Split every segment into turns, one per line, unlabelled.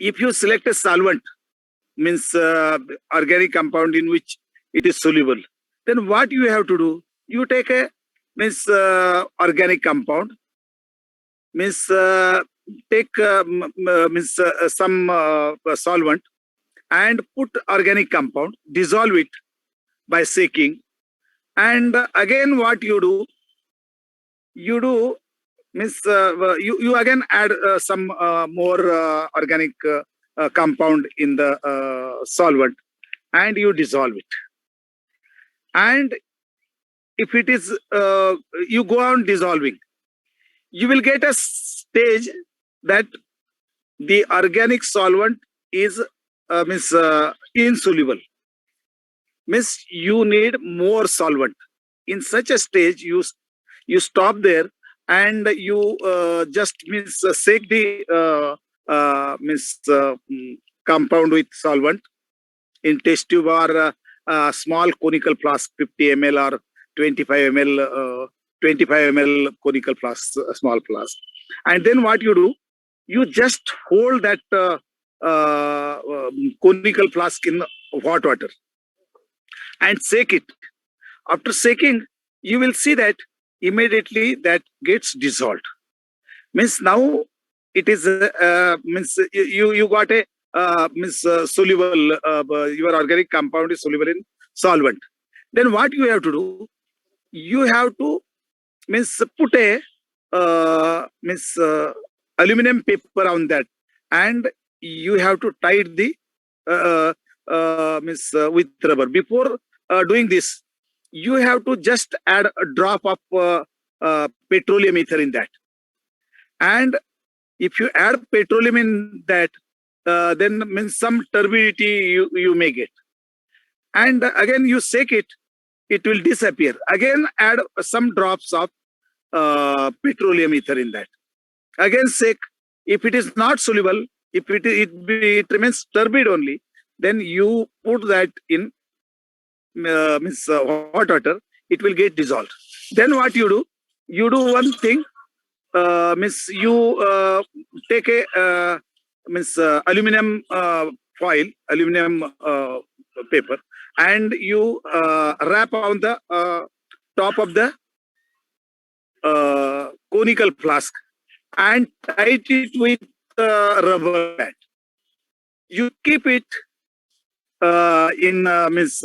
if you select a solvent, means organic compound in which it is soluble, then what you have to do? You take a means organic compound, means take means some solvent and put organic compound, dissolve it by shaking, and again what you do? You do means you again add some more organic compound in the solvent, and you dissolve it. And if it is you go on dissolving, you will get a stage that the organic solvent is means insoluble, means you need more solvent. In such a stage, you stop there, and you just means shake the means compound with solvent in test tube or small conical flask, 50 ml or 25 ml 25 ml conical flask, small flask. And then what you do? You just hold that conical flask in hot water and shake it. After shaking, you will see that immediately that gets dissolved. Means now it is means you got a means soluble. Your organic compound is soluble in solvent. Then what you have to do? You have to means put a means aluminum paper on that, and you have to tie the means with rubber. Before doing this, you have to just add a drop of petroleum ether in that. And if you add petroleum in that, then means some turbidity you may get. And again you shake it, it will disappear. Again add some drops of petroleum ether in that. Again shake. If it is not soluble, if it remains turbid only, then you put that in means hot water, it will get dissolved. Then what you do? You do one thing, means you take a means aluminum foil, aluminum paper, and you wrap on the top of the conical flask and tie it with rubber band. You keep it in means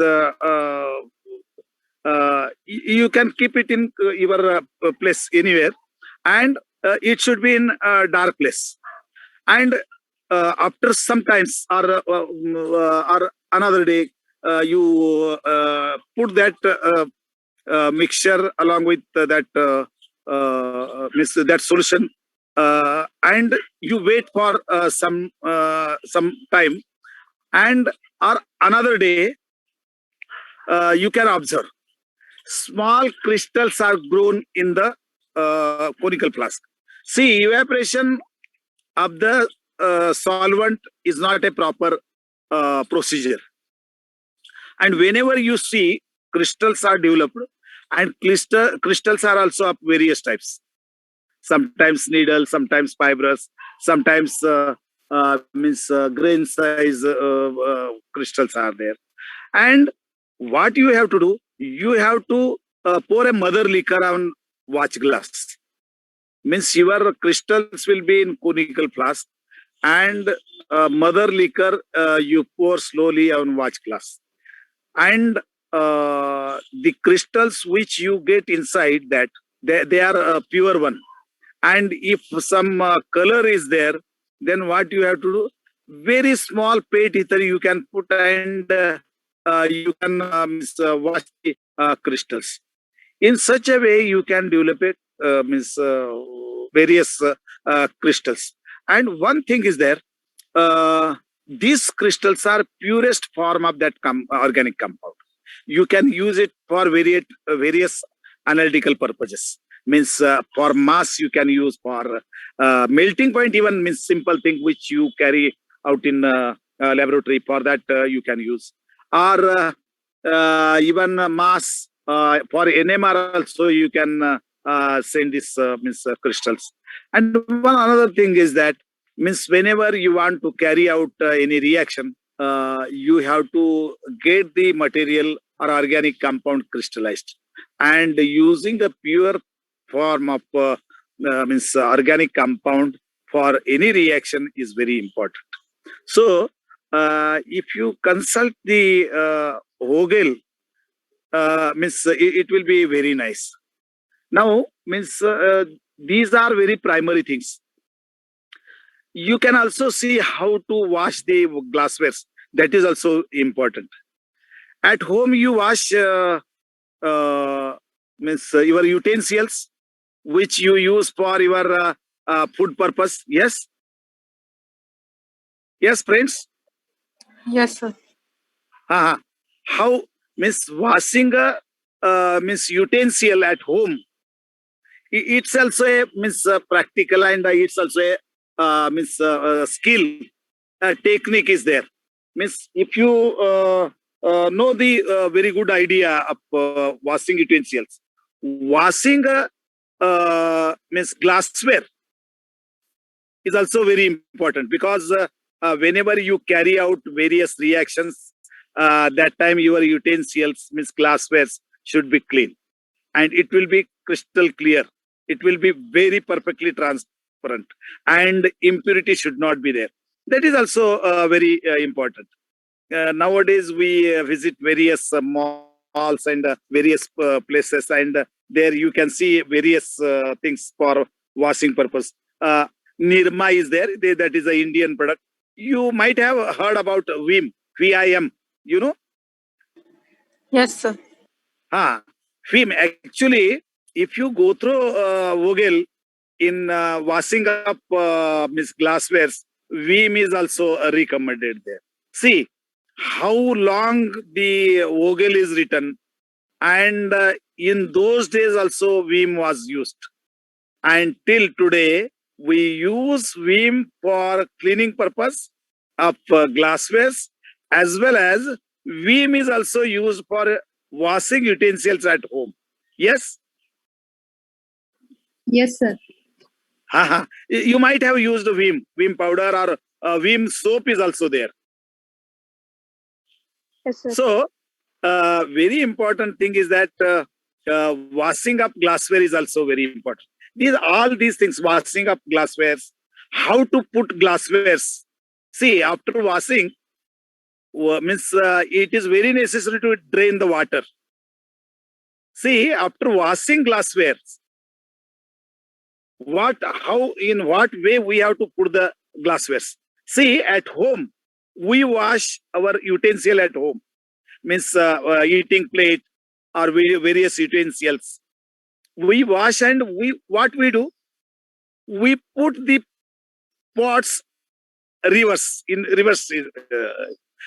you can keep it in your place anywhere, and it should be in a dark place. And after some times or another day, you put that mixture along with that means that solution, and you wait for some time, and or another day you can observe small crystals are grown in the conical flask. See, evaporation of the solvent is not a proper procedure. And whenever you see crystals are developed, and crystals are also of various types. Sometimes needle, sometimes fibrous, sometimes means grain size crystals are there. And what you have to do? You have to pour a mother liquor on watch glass. Means your crystals will be in conical flask, and mother liquor you pour slowly on watch glass. And the crystals which you get inside that, they are a pure one. And if some color is there, then what you have to do? Very small pet ether you can put, and you can wash the crystals. In such a way, you can develop it means various crystals. And one thing is there, these crystals are purest form of that organic compound. You can use it for various analytical purposes. Means for mass you can use, for melting point, even means simple thing which you carry out in laboratory, for that you can use, or even mass for NMR also you can send this means crystals. And one another thing is that means whenever you want to carry out any reaction, you have to get the material or organic compound crystallized, and using a pure form of means organic compound for any reaction is very important. So if you consult the Vogel, means it will be very nice. Now, means these are very primary things. You can also see how to wash the glasswares. That is also important. At home, you wash means your utensils, which you use for your food purpose. Yes, yes, friends.
Yes, sir.
How means washing a means utensil at home? It's also a means practical, and it's also a means skill technique is there. Means if you know the very good idea of washing utensils, washing means glassware is also very important, because whenever you carry out various reactions, that time your utensils means glasswares should be clean, and it will be crystal clear. It will be very perfectly transparent, and impurity should not be there. That is also very important. Nowadays, we visit various malls and various places, and there you can see various things for washing purpose. Nirma is there. That is an Indian product. You might have heard about Vim, VIM. You know,
Yes, sir.
Vim. Actually, if you go through Vogel in washing up Miss glasswares, Vim is also recommended there. See how long the Vogel is written, and in those days also Vim was used, and till today we use Vim for cleaning purpose of glasswares, as well as Vim is also used for washing utensils at home. Yes.
Yes, sir.
You might have used Vim powder, or Vim soap is also there.
Yes, sir.
So, very important thing is that washing up glassware is also very important. All these things, washing up glasswares, how to put glasswares. See, after washing, means it is very necessary to drain the water. See, after washing glasswares, in what way we have to put the glasswares. See, at home, we wash our utensil at home, means eating plate or various utensils. We wash, and what we do, we put the pots reverse,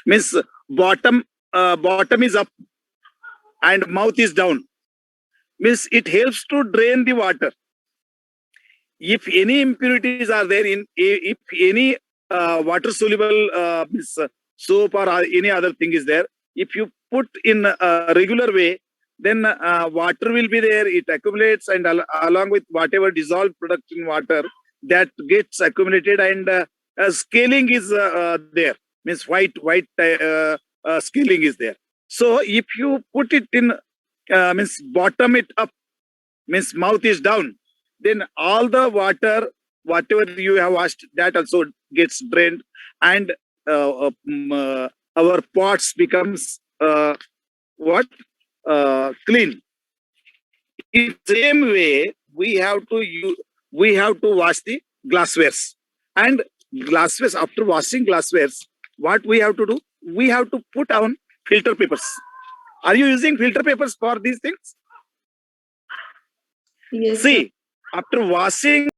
means bottom is up and mouth is down. Means it helps to drain the water. If any impurities are there, if any water soluble means soap or any other thing is there, if you put in a regular way, then water will be there. It accumulates, and along with whatever dissolved product in water, that gets accumulated, and scaling is there. Means white scaling is there. So if you put it in means bottom it up, means mouth is down, then all the water, whatever you have washed, that also gets drained, and our pots becomes clean. In same way, we have to wash the glasswares. And glasswares, after washing glasswares, what we have to do? We have to put on filter papers. Are you using filter papers for these things?
Yes, sir.
See, after washing